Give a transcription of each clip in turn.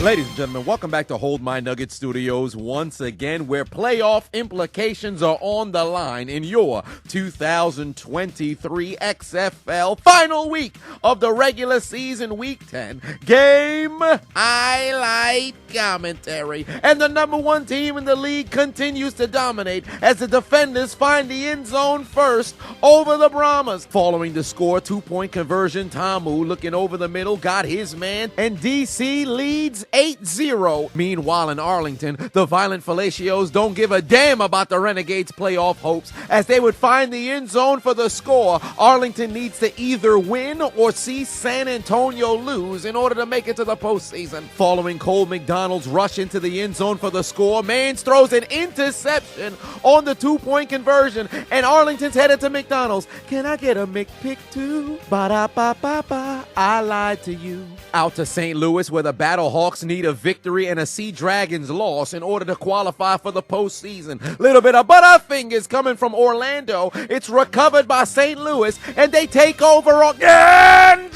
Ladies and gentlemen, welcome back to Hold My Nugget Studios once again, where playoff implications are on the line in your 2023 XFL final week of the regular season, Week 10 game highlight commentary. And the number one team in the league continues to dominate as the defenders find the end zone first over the Brahmas. Following the score, 2-point conversion, Tamu looking over the middle, got his man, and DC leads 8-0. Meanwhile, in Arlington, the violent Fallacio's don't give a damn about the Renegades' playoff hopes as they would find the end zone for the score. Arlington needs to either win or see San Antonio lose in order to make it to the postseason. Following Cole McDonald's rush into the end zone for the score, Mans throws an interception on the 2-point conversion, and Arlington's headed to McDonald's. Can I get a McPick too? Ba-da-ba-ba-ba, I lied to you. Out to St. Louis, where the Battlehawks need a victory and a Sea Dragons loss in order to qualify for the postseason. Little bit of butterfingers coming from Orlando. It's recovered by St. Louis, and they take over again.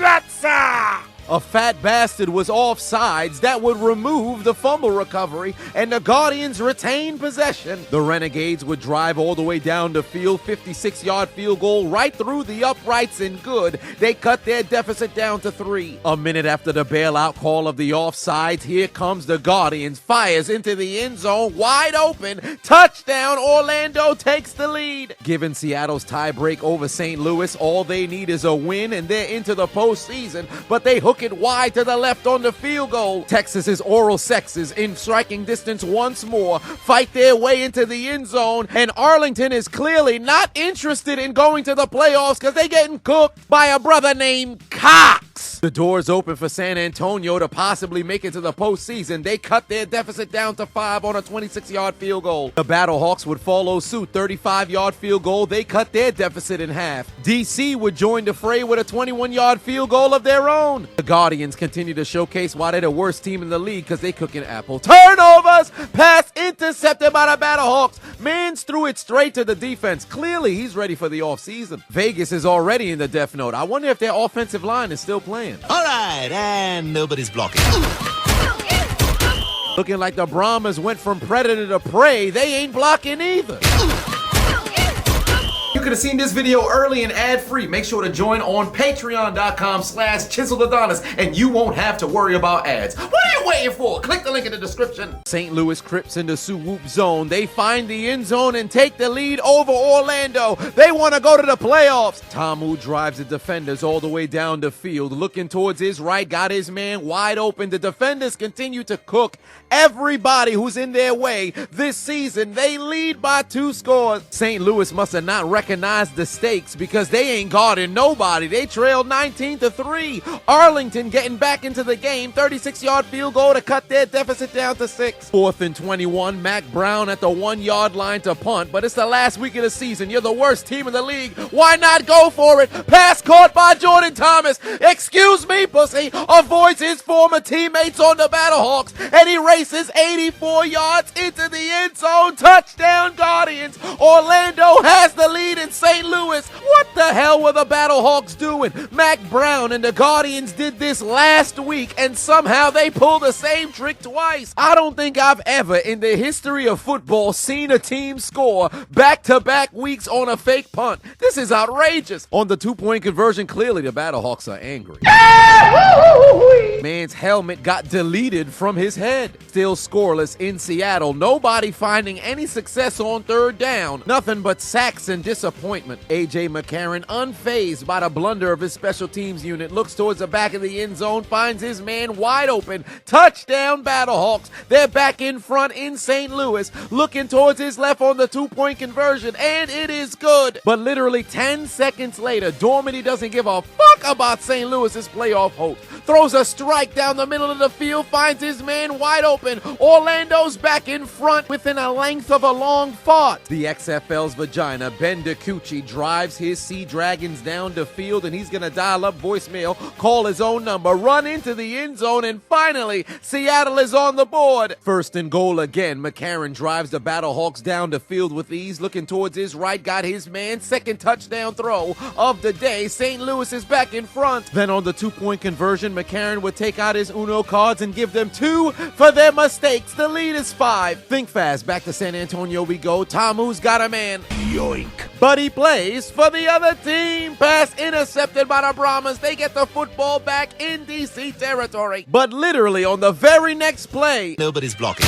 A fat bastard was offsides that would remove the fumble recovery, and the Guardians retain possession. The Renegades would drive all the way down the field, 56-yard field goal right through the uprights and good. They cut their deficit down to 3. A minute after the bailout call of the offsides, here comes the Guardians, fires into the end zone, wide open, touchdown, Orlando takes the lead. Given Seattle's tiebreak over St. Louis, all they need is a win and they're into the postseason, but they hook it wide to the left on the field goal. Texas's oral sexes in striking distance once more fight their way into the end zone, and Arlington is clearly not interested in going to the playoffs because they're getting cooked by a brother named Cox. The doors open for San Antonio to possibly make it to the postseason. They cut their deficit down to 5 on a 26-yard field goal. The Battlehawks would follow suit, 35-yard field goal. They cut their deficit in half. DC would join the fray with a 21-yard field goal of their own. The Guardians continue to showcase why they're the worst team in the league because they cooking apple. Turnovers, pass intercepted by the Battlehawks. Mans threw it straight to the defense. Clearly, he's ready for the offseason. Vegas is already in the death note. I wonder if their offensive line is still playing. All right, and nobody's blocking. Looking like the Brahmas went from predator to prey. They ain't blocking either. You could have seen this video early and ad-free. Make sure to join on patreon.com/Chiseled Adonis, and you won't have to worry about ads. What are you waiting for? Click the link in the description. St. Louis Crips in the swoop zone. They find the end zone and take the lead over Orlando. They want to go to the playoffs. Tamu drives the defenders all the way down the field. Looking towards his right, got his man wide open. The defenders continue to cook everybody who's in their way this season. They lead by 2 scores. St. Louis must have not recognized the stakes because they ain't guarding nobody. They trailed 19-3. Arlington getting back into the game. 36-yard field goal to cut their deficit down to 6. 4th and 21. Mac Brown at the 1-yard line to punt, but it's the last week of the season. You're the worst team in the league. Why not go for it? Pass caught by Jordan Thomas. Excuse me, pussy. Avoids his former teammates on the Battlehawks, and he races 84 yards into the end zone. Touchdown, Guardians. Orlando has the lead in St. Louis. What the hell were the Battlehawks doing? Mac Brown and the Guardians did this last week, and somehow they pulled the same trick twice. I don't think I've ever in the history of football seen a team score back-to-back weeks on a fake punt. This is outrageous. On the 2-point conversion, clearly the Battlehawks are angry. Man's helmet got deleted from his head. Still scoreless in Seattle. Nobody finding any success on 3rd down. Nothing but sacks and disappointment. A.J. McCarron, unfazed by the blunder of his special teams unit, looks towards the back of the end zone, finds his man wide open. Touchdown, Battlehawks. They're back in front in St. Louis, looking towards his left on the 2-point conversion, and it is good. But literally 10 seconds later, Dormady doesn't give a fuck about St. Louis's playoff hopes. Throws a strike down the middle of the field, finds his man wide open. Orlando's back in front within a length of a long fart. The XFL's vagina, Ben DiCucci, drives his Sea Dragons down the field, and he's going to dial up voicemail, call his own number, run into the end zone, and finally, Seattle is on the board. 1st and goal again. McCarron drives the Battlehawks down the field with ease, looking towards his right, got his man. 2nd touchdown throw of the day. St. Louis is back in front. Then on the 2-point conversion, Arlington, McCarron would take out his Uno cards and give them 2 for their mistakes. The lead is 5. Think fast. Back to San Antonio we go. Tamu's got a man. Yoink. But he plays for the other team. Pass intercepted by the Brahmas. They get the football back in DC territory. But literally on the very next play, Nobody's blocking.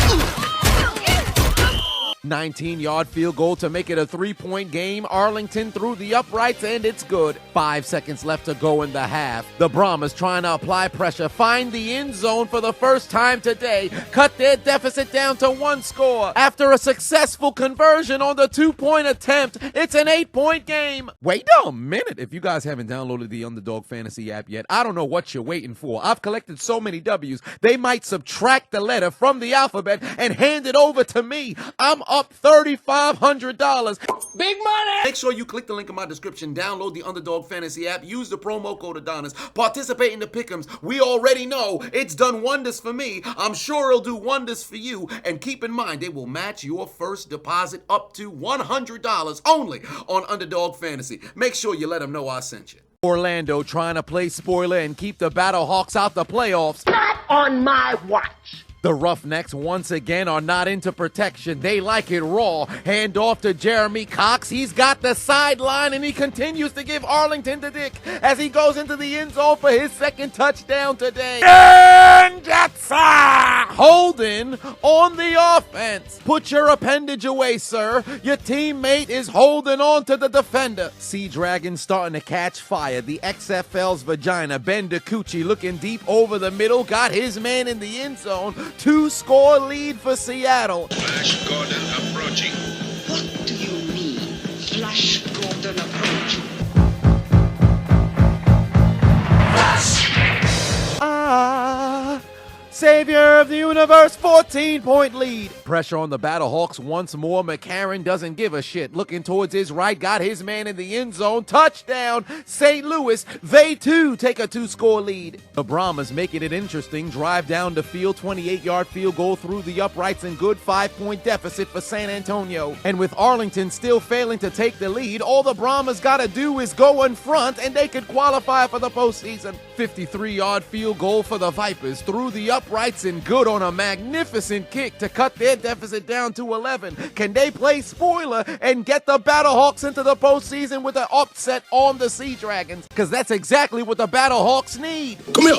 19-yard field goal to make it a 3-point game. Arlington through the uprights, and it's good. 5 seconds left to go in the half. The Brahmas trying to apply pressure, find the end zone for the first time today, cut their deficit down to 1 score. After a successful conversion on the 2-point attempt, it's an 8-point game. Wait a minute. If you guys haven't downloaded the Underdog Fantasy app yet, I don't know what you're waiting for. I've collected so many W's, they might subtract the letter from the alphabet and hand it over to me. I'm up $3,500. Big money! Make sure you click the link in my description, download the Underdog Fantasy app, use the promo code Adonis, participate in the pick'ems. We already know it's done wonders for me. I'm sure it'll do wonders for you. And keep in mind, they will match your first deposit up to $100 only on Underdog Fantasy. Make sure you let them know I sent you. Orlando trying to play spoiler and keep the Battlehawks out the playoffs. Not on my watch! The Roughnecks once again are not into protection. They like it raw. Hand off to Jeremy Cox. He's got the sideline and he continues to give Arlington the dick as he goes into the end zone for his second touchdown today. Holding on the offense. Put your appendage away, sir. Your teammate is holding on to the defender. Sea Dragon starting to catch fire. The XFL's vagina. Ben DiCucci looking deep over the middle. Got his man in the end zone. 2-score lead for Seattle. Flash Gordon approaching. What do you mean, Flash Gordon approaching? Savior of the universe, 14-point lead. Pressure on the Battlehawks once more. McCarron doesn't give a shit. Looking towards his right, got his man in the end zone. Touchdown, St. Louis. They too take a 2-score lead. The Brahmas making it interesting. Drive down the field, 28-yard field goal through the uprights and good 5-point deficit for San Antonio. And with Arlington still failing to take the lead, all the Brahmas gotta do is go in front and they could qualify for the postseason. 53-yard field goal for the Vipers through the uprights and good on a magnificent kick to cut their deficit down to 11. Can they play spoiler and get the Battlehawks into the postseason with an upset on the Sea Dragons? Because that's exactly what the Battlehawks need. Come here!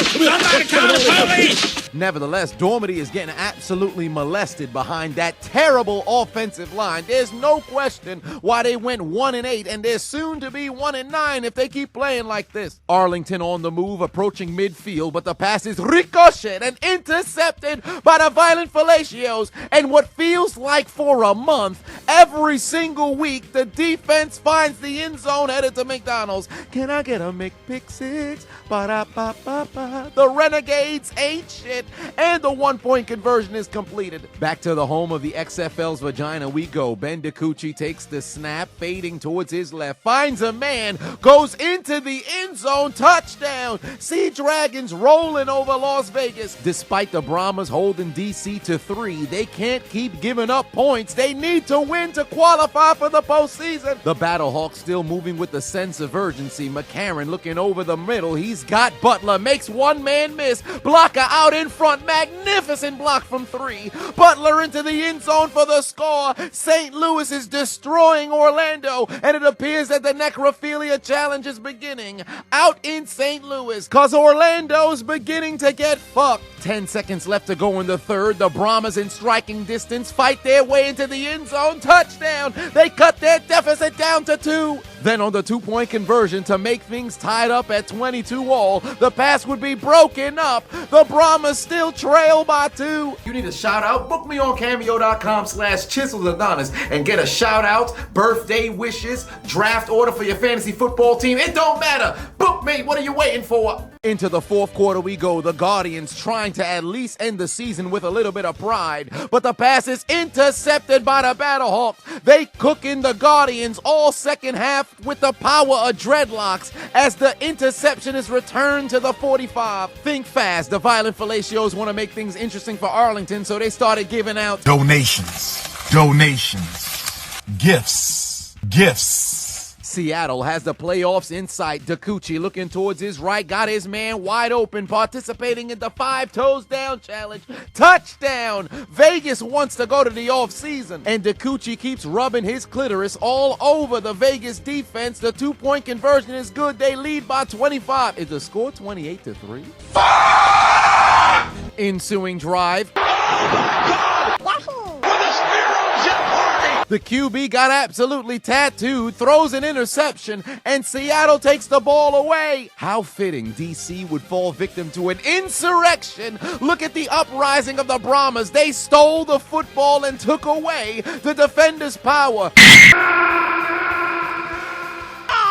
Somebody call the police! Nevertheless, Dormady is getting absolutely molested behind that terrible offensive line. There's no question why they went 1-8, and they're soon to be 1-9 if they keep playing like this. Arlington on the move, approaching midfield, but the pass is ricocheted and intercepted by the Violent Fellatios. And what feels like for a month, every single week, the defense finds the end zone headed to McDonald's. Can I get a McPick-6? Ba-da-ba-ba-ba. The Renegades ain't shit, and the 1-point conversion is completed. Back to the home of the XFL's vagina we go. Ben DiCucci takes the snap, fading towards his left, finds a man, goes into the end zone, touchdown. Sea Dragons rolling over Las Vegas. Despite the Brahmas holding DC to 3, they can't keep giving up points. They need to win to qualify for the postseason. The Battlehawks still moving with a sense of urgency. McCarron looking over the middle. He's got Butler, makes one man miss. Blocker out in front, magnificent block from 3. Butler into the end zone for the score. St. Louis is destroying Orlando, and it appears that the necrophilia challenge is beginning out in St. Louis, cause Orlando's beginning to get fucked. 10 seconds left to go in the third. The Brahmas in striking distance fight their way into the end zone. Touchdown! They cut their deficit down to 2. Then on the 2-point conversion to make things tied up at 22 all, the pass would be broken up. The Brahmas still trail by 2. You need a shout out? Book me on Cameo.com/Chiseled Adonis and get a shout out, birthday wishes, draft order for your fantasy football team. It don't matter. Book me. What are you waiting for? Into the fourth quarter we go. The Guardians trying to at least end the season with a little bit of pride, but the pass is intercepted by the Battlehawks. They cook in the Guardians all second half with the power of dreadlocks as the interception is returned to the 45. Think fast. The Violent Fellatios want to make things interesting for Arlington, so they started giving out donations, gifts. Seattle has the playoffs in sight. Dakuchi looking towards his right, got his man wide open, participating in the 5 toes down challenge. Touchdown! Vegas wants to go to the offseason, and Dakuchi keeps rubbing his clitoris all over the Vegas defense. The 2-point conversion is good. They lead by 25. Is the score 28-3? Ensuing drive. The QB got absolutely tattooed, throws an interception, and Seattle takes the ball away. How fitting DC would fall victim to an insurrection. Look at the uprising of the Brahmas. They stole the football and took away the defenders' power.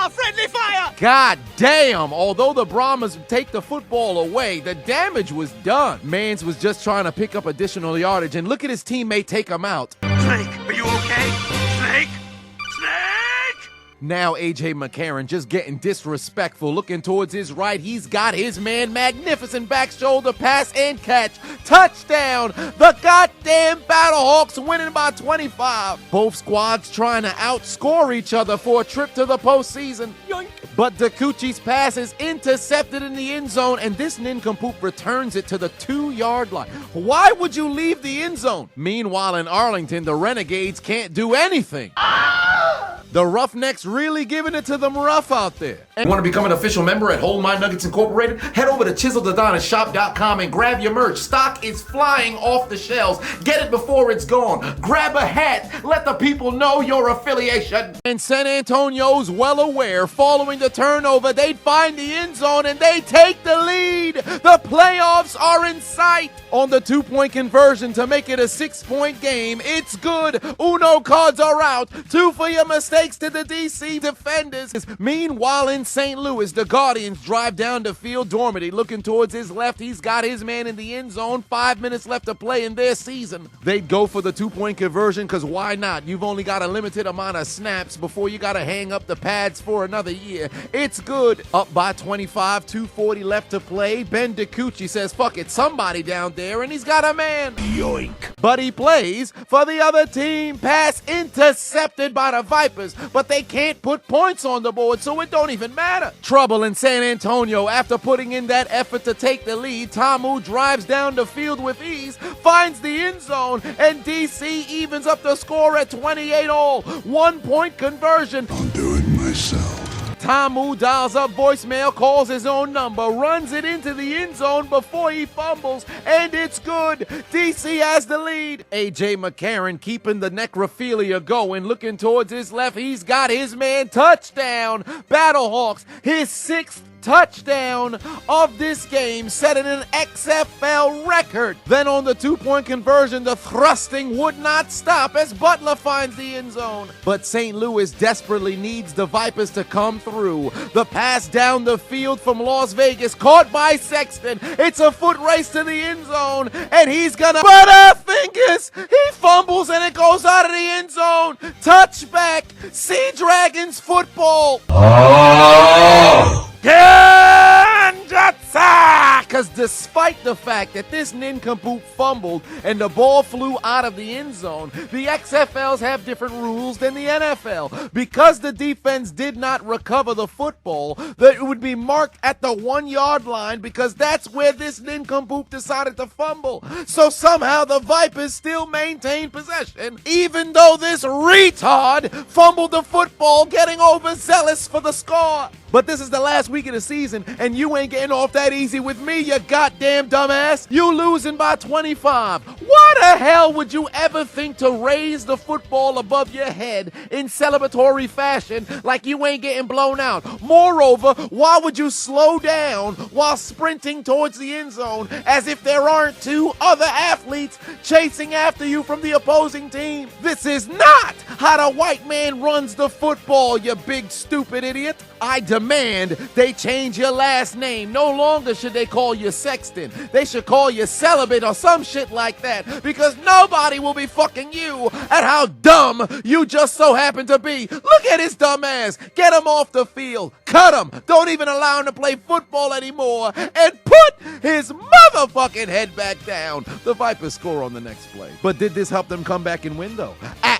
Friendly fire! God damn! Although the Brahmas take the football away, the damage was done. Mans was just trying to pick up additional yardage, and look at his teammate take him out. Snake, are you okay? Snake? Snake! Now A.J. McCarron just getting disrespectful, looking towards his right. He's got his man, magnificent back shoulder pass and catch. Touchdown! The goddamn Battlehawks winning by 25. Both squads trying to outscore each other for a trip to the postseason. Yoink. But Dakuchi's pass is intercepted in the end zone, and this nincompoop returns it to the 2-yard line. Why would you leave the end zone? Meanwhile, in Arlington, the Renegades can't do anything. The Roughnecks really giving it to them rough out there. And want to become an official member at Hold My Nuggets Incorporated? Head over to ChiseledAdonisShop.com and grab your merch. Stock is flying off the shelves. Get it before it's gone. Grab a hat. Let the people know your affiliation. And San Antonio's well aware, following the turnover, they'd find the end zone and they take the lead. The playoffs are in sight. On the 2-point conversion to make it a 6-point game, it's good. Uno cards are out. 2 for your mistakes to the DC defenders. Meanwhile, in St. Louis, the Guardians drive down the field. Dormady looking towards his left. He's got his man in the end zone. 5 minutes left to play in their season. They'd go for the 2-point conversion because why not? You've only got a limited amount of snaps before you got to hang up the pads for another year. It's good. Up by 25, 2:40 left to play. Ben Dakuchi says, fuck it, somebody down there, and he's got a man. Yoink. But he plays for the other team. Pass intercepted by the Vipers, but they can't put points on the board, so it don't even matter. Trouble in San Antonio. After putting in that effort to take the lead, Tamu drives down the field with ease, finds the end zone, and DC evens up the score at 28-all. 1-point conversion. I'll do it myself. Tamu dials up voicemail, calls his own number, runs it into the end zone before he fumbles, and it's good. DC has the lead. A.J. McCarron keeping the necrophilia going, looking towards his left. He's got his man. Touchdown. Battlehawks, his 6th touchdown of this game, setting an XFL record. Then on the 2-point conversion, the thrusting would not stop as Butler finds the end zone. But St. Louis desperately needs the Vipers to come through. The pass down the field from Las Vegas, caught by Sexton. It's a foot race to the end zone, and he's gonna Butterfingers. He fumbles, and it goes out of the end zone. Touchback. Sea Dragons football. Because despite the fact that this nincompoop fumbled and the ball flew out of the end zone, the XFLs have different rules than the NFL. Because the defense did not recover the football, that it would be marked at the 1-yard line because that's where this nincompoop decided to fumble. So somehow the Vipers still maintain possession, even though this retard fumbled the football, getting overzealous for the score. But this is the last week of the season, and you ain't getting off that easy with me, you goddamn dumbass. You losing by 25. Why the hell would you ever think to raise the football above your head in celebratory fashion like you ain't getting blown out? Moreover, why would you slow down while sprinting towards the end zone as if there aren't 2 other athletes chasing after you from the opposing team? This is not how the white man runs the football, you big stupid idiot. I demand they change your last name. No longer should they call you Sexton. They should call you Celibate or some shit like that, because nobody will be fucking you at how dumb you just so happen to be. Look at his dumb ass. Get him off the field. Cut him. Don't even allow him to play football anymore. And put his motherfucking head back down. The Vipers score on the next play. But did this help them come back and win, though?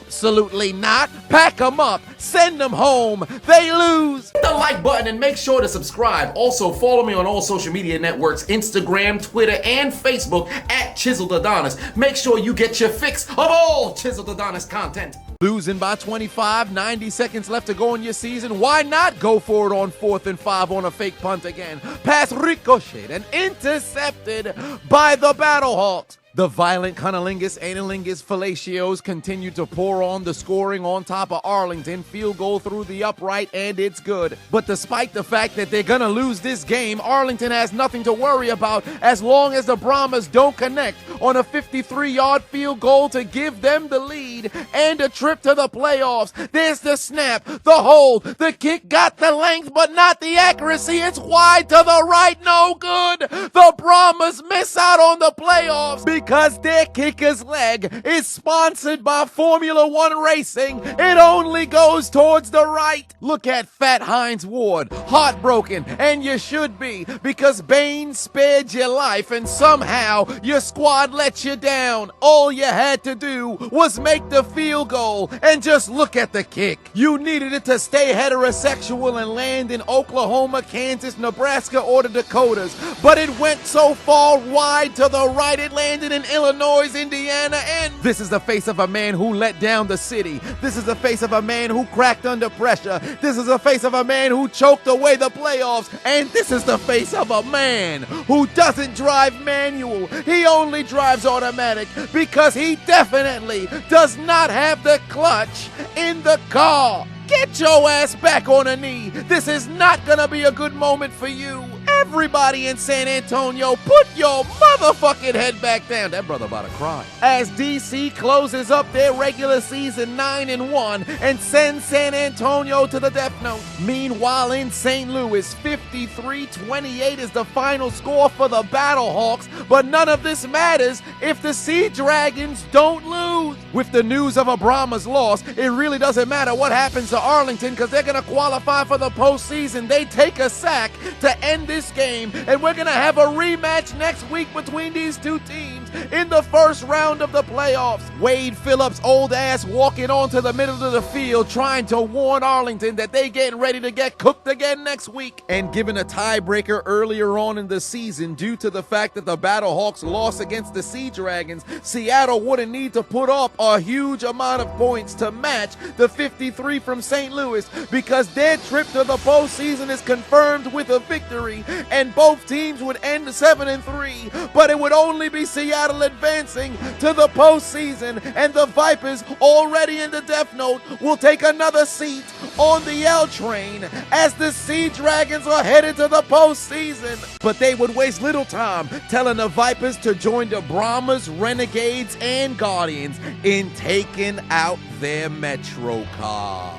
Absolutely not. Pack them up. Send them home. They lose. Hit the like button and make sure to subscribe. Also, follow me on all social media networks, Instagram, Twitter, and Facebook at Chiseled Adonis. Make sure you get your fix of all Chiseled Adonis content. Losing by 25, 90 seconds left to go in your season. Why not go for it on 4th and 5 on a fake punt again? Pass ricocheted and intercepted by the Battlehawks. The violent cunnilingus, analingus, fellatios continue to pour on the scoring on top of Arlington. Field goal through the upright, and it's good. But despite the fact that they're going to lose this game, Arlington has nothing to worry about as long as the Brahmas don't connect on a 53-yard field goal to give them the lead and a trip to the playoffs. There's the snap, the hold, the kick got the length, but not the accuracy. It's wide to the right, no good. The Brahmas miss out on the playoffs because their kicker's leg is sponsored by Formula One Racing. It only goes towards the right. Look at Fat Heinz Ward, heartbroken, and you should be, because Bane spared your life and somehow your squad let you down. All you had to do was make the field goal and just look at the kick. You needed it to stay heterosexual and land in Oklahoma, Kansas, Nebraska, or the Dakotas, but it went so far wide to the right it landed in Illinois, Indiana, and this is the face of a man who let down the city. This is the face of a man who cracked under pressure. This is the face of a man who choked away the playoffs. And this is the face of a man who doesn't drive manual. He only drives automatic because he definitely does not have the clutch in the car. Get your ass back on a knee. This is not gonna be a good moment for you. Everybody in San Antonio, put your motherfucking head back down. That brother about to cry. As DC closes up their regular season 9-1 and sends San Antonio to the death note. Meanwhile, in St. Louis, 53-28 is the final score for the Battlehawks, but none of this matters if the Sea Dragons don't lose. With the news of a Brahmas loss, it really doesn't matter what happens to Arlington because they're going to qualify for the postseason. They take a sack to end this game, and we're going to have a rematch next week between these two teams in the first round of the playoffs. Wade Phillips' old ass walking onto the middle of the field trying to warn Arlington that they getting ready to get cooked again next week. And given a tiebreaker earlier on in the season due to the fact that the Battlehawks lost against the Sea Dragons, Seattle wouldn't need to put up a huge amount of points to match the 53 from St. Louis because their trip to the postseason is confirmed with a victory, and both teams would end 7-3, but it would only be Seattle advancing to the postseason, and the Vipers, already in the death note, will take another seat on the L train as the Sea Dragons are headed to the postseason. But they would waste little time telling the Vipers to join the Brahmas, Renegades, and Guardians in taking out their Metro cars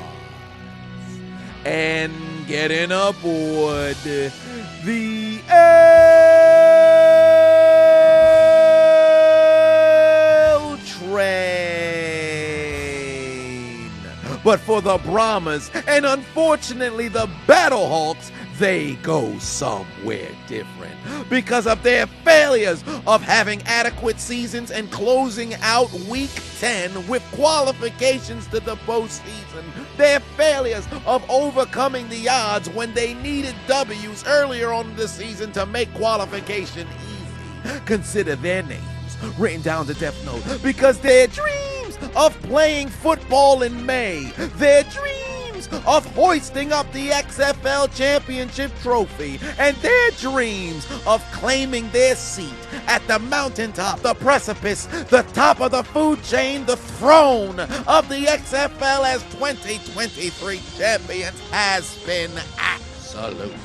and getting aboard the L train. But for the Brahmas and unfortunately the Battlehawks, they go somewhere different because of their failures of having adequate seasons and closing out Week 10 with qualifications to the postseason. Their failures of overcoming the odds when they needed W's earlier on in the season to make qualification easy. Consider their names written down to Death Note because their dreams of playing football in May, their dreams of hoisting up the XFL championship trophy, and their dreams of claiming their seat at the mountaintop, the precipice, the top of the food chain, the throne of the XFL as 2023 champions has been absolutely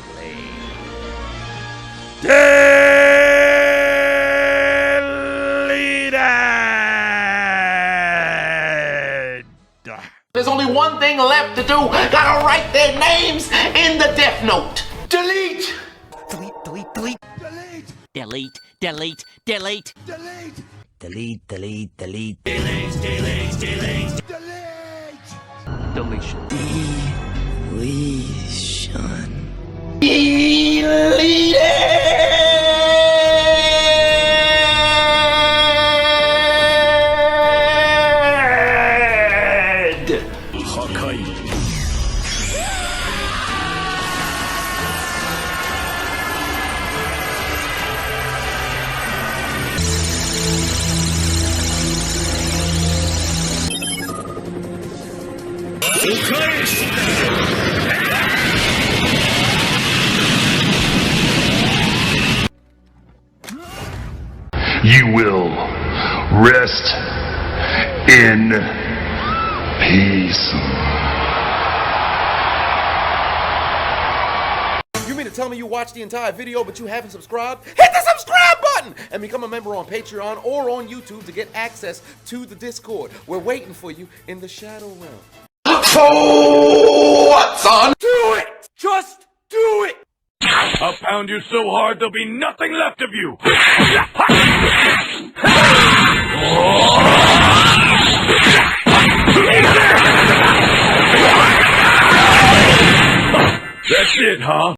deleted. There's only one thing left to do. Gotta write their names in the death note. Delete! Delete, delete, delete. Delete, delete, delete. Delete, delete, delete. Delete, delete, delete. Deletion. You will rest in peace. You mean to tell me you watched the entire video but you haven't subscribed? Hit the subscribe button and become a member on Patreon or on YouTube to get access to the Discord. We're waiting for you in the Shadow Realm. So what, son? Do it! Just do it! I'll pound you so hard there'll be nothing left of you! That's it, huh?